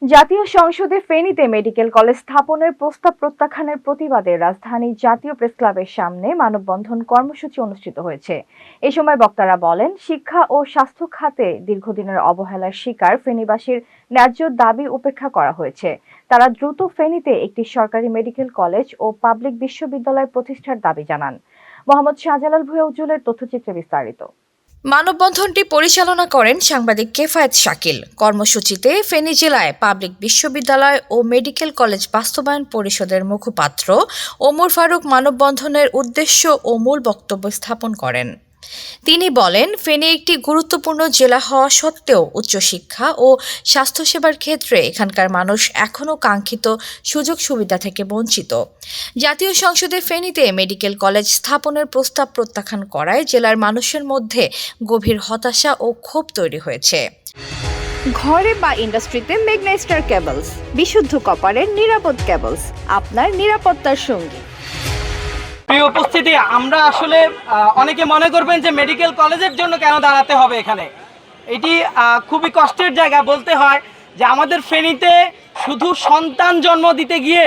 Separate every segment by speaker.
Speaker 1: জাতীয় সংসদে ফেনীতে মেডিকেল কলেজ স্থাপনের প্রস্তাব প্রত্যাখ্যানের প্রতিবাদে রাজধানীর জাতীয় প্রেসক্লাবের সামনে মানববন্ধন কর্মসূচি অনুষ্ঠিত হয়েছে। এ সময় বক্তারা বলেন, শিক্ষা ও স্বাস্থ্য খাতে দীর্ঘদিনের অবহেলার শিকার ফেনীবাসীর ন্যায্য দাবি উপেক্ষা করা হয়েছে। তারা দ্রুত ফেনীতে একটি সরকারি মেডিকেল কলেজ ও পাবলিক বিশ্ববিদ্যালয় প্রতিষ্ঠার দাবি জানান। মোহাম্মদ শাহজালাল ভূঁইয়া উজ্জ্বলের তথ্যচিত্রে বিস্তারিত।
Speaker 2: মানববন্ধনটি পরিচালনা করেন সাংবাদিক কেফায়েত শাকিল। কর্মসূচিতে ফেনী জেলায় পাবলিক বিশ্ববিদ্যালয় ও মেডিকেল কলেজ বাস্তবায়ন পরিষদের মুখপাত্র ওমর ফারুক মানববন্ধনের উদ্দেশ্য ও মূল বক্তব্য স্থাপন করেন। তিনি বলেন, ফেনী একটি গুরুত্বপূর্ণ জেলা হওয়া সত্ত্বেও উচ্চশিক্ষা ও স্বাস্থ্যসেবার ক্ষেত্রে এখানকার মানুষ এখনও কাঙ্ক্ষিত সুযোগ সুবিধা থেকে বঞ্চিত। জাতীয় সংসদে ফেনীতে মেডিকেল কলেজ স্থাপনের প্রস্তাব প্রত্যাখ্যান করায় জেলার মানুষের মধ্যে গভীর হতাশা ও ক্ষোভ তৈরি হয়েছে।
Speaker 3: ঘরে বা ইন্ডাস্ট্রিতে মেঘনা স্টার কেবলস, বিশুদ্ধ কপারের নিরাপদ কেবলস, আপনার নিরাপত্তার সঙ্গী।
Speaker 4: প্রিয় উপস্থিতি, আমরা আসলে অনেকে মনে করবেন যে মেডিকেল কলেজের জন্য কেন দাঁড়াতে হবে এখানে। এটি খুবই কষ্টের জায়গা। বলতে হয় যে আমাদের ফেনীতে শুধু সন্তান জন্ম দিতে গিয়ে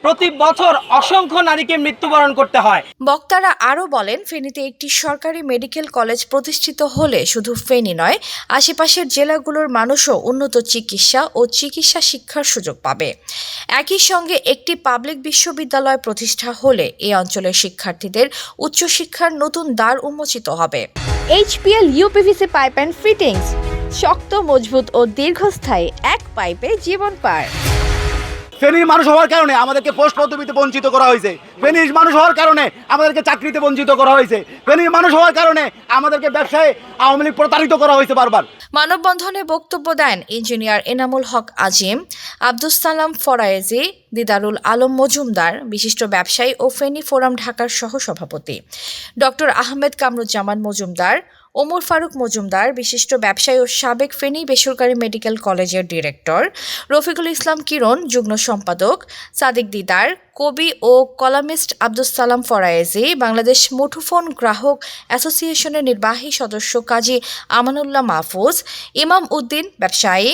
Speaker 4: প্রতি বছর অসংখ্য নারীকে মৃত্যুবরণ করতে হয়।
Speaker 2: বক্তারা আরও বলেন, ফেনীতে একটি সরকারি মেডিকেল কলেজ প্রতিষ্ঠিত হলে শুধু ফেনী নয়, আশেপাশের জেলাগুলোর মানুষও উন্নত চিকিৎসা ও চিকিৎসা শিক্ষার সুযোগ পাবে। একই সঙ্গে একটি পাবলিক বিশ্ববিদ্যালয় প্রতিষ্ঠা হলে এই অঞ্চলের শিক্ষার্থীদের উচ্চশিক্ষার নতুন দ্বার উন্মোচিত হবে।
Speaker 3: HPL UPVC pipe and fittings, শক্ত, মজবুত ও দীর্ঘস্থায়ী, এক পাইপে জীবন পার।
Speaker 5: ফেনীর মানুষ হওয়ার কারণে আমাদেরকে পোস্ট পদবিতে বঞ্চিত করা হয়েছে। ফেনীর মানুষ হওয়ার কারণে আমাদেরকে চাকরিতে বঞ্চিত করা হয়েছে। ফেনীর মানুষ হওয়ার কারণে আমাদেরকে ব্যবসায় আওয়ামী লীগ প্রতারিত করা হয়েছে বারবার।
Speaker 2: মানববন্ধনে বক্তব্য দেন ইঞ্জিনিয়ার এনামুল হক আজিম, আব্দুস সালাম ফরায়েজি, দিদারুল আলম মজুমদার, বিশিষ্ট ব্যবসায়ী ও ফেনী ফোরাম ঢাকার সহসভাপতি ডক্টর আহমেদ কামরুজ্জামান মজুমদার, ওমর ফারুক মজুমদার, বিশিষ্ট ব্যবসায়ী ও সাবেক ফেনী বেসরকারি মেডিকেল কলেজের ডিরেক্টর রফিকুল ইসলাম কিরণ, যুগ্ম সম্পাদক সাদিক দিদার, কবি ও কলামিস্ট আব্দুস সালাম ফরায়েজি, বাংলাদেশ মুঠোফোন গ্রাহক অ্যাসোসিয়েশনের নির্বাহী সদস্য কাজী আমানুল্লাহ মাহফুজ, ইমাম উদ্দিন ব্যবসায়ী,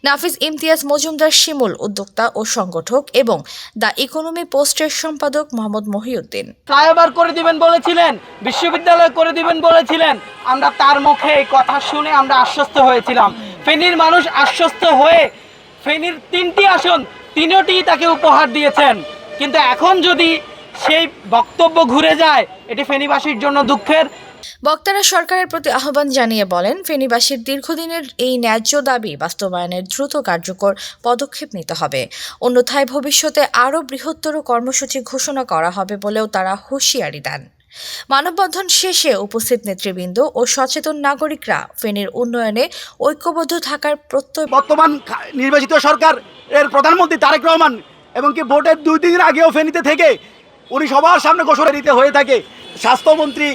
Speaker 2: নাফিজ ইমতিয়াজ মজুমদার শিমুল উদ্যোক্তা ও সংগঠক এবং দ্য ইকোনমি পোস্টের সম্পাদক মোহাম্মদ মহিউদ্দিন।
Speaker 4: ফ্লাইওভার করে দিবেন বলেছিলেন, বিশ্ববিদ্যালয় করে দিবেন বলেছিলেন। আমরা তার মুখে এই কথা শুনে আমরা আশ্বস্ত হয়েছিলাম। ফেনীর মানুষ আশ্বস্ত হয়ে ফেনীর 3টি আসন 3টিই তাকে উপহার দিয়েছেন। কিন্তু এখন যদি সেই বক্তব্য ঘুরে যায়, এটি ফেনীবাসীর জন্য দুঃখের।
Speaker 2: বক্তারা সরকারের প্রতি আহ্বান জানিয়ে বলেন, ফেনীবাসীর দীর্ঘদিনের এই ন্যায্য দাবি বাস্তবায়নের দ্রুত কার্যকর পদক্ষেপ নিতে হবে। অন্যথায় ভবিষ্যতে আরও বৃহত্তর কর্মসূচি ঘোষণা করা হবে বলেও তারা হুঁশিয়ারি দেন। মানববন্ধন শেষে উপস্থিত নেতৃবৃন্দ ও সচেতন নাগরিকরা ফেনীর উন্নয়নে ঐক্যবদ্ধ থাকার প্রত্যয়।
Speaker 5: বর্তমান নির্বাচিত সরকার এর প্রধানমন্ত্রী তারেক রহমান এবং কি ভোটের 2 দিন আগেও ফেনীতে থেকে উনি সবার সামনে ঘোষণা দিতে হয়ে থাকে। স্বাস্থ্যমন্ত্রী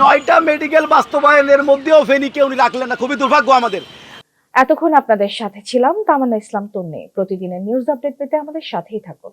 Speaker 5: 9টা মেডিকেল বাস্তবায়নের মধ্যেও ফেনীকে উনি রাখলেন না। খুবই দুর্ভাগ্য আমাদের।
Speaker 1: এতক্ষণ আপনাদের সাথে ছিলাম তামান্না ইসলাম তন্নি। প্রতিদিনের নিউজ আপডেট পেতে আমাদের সাথেই থাকুন।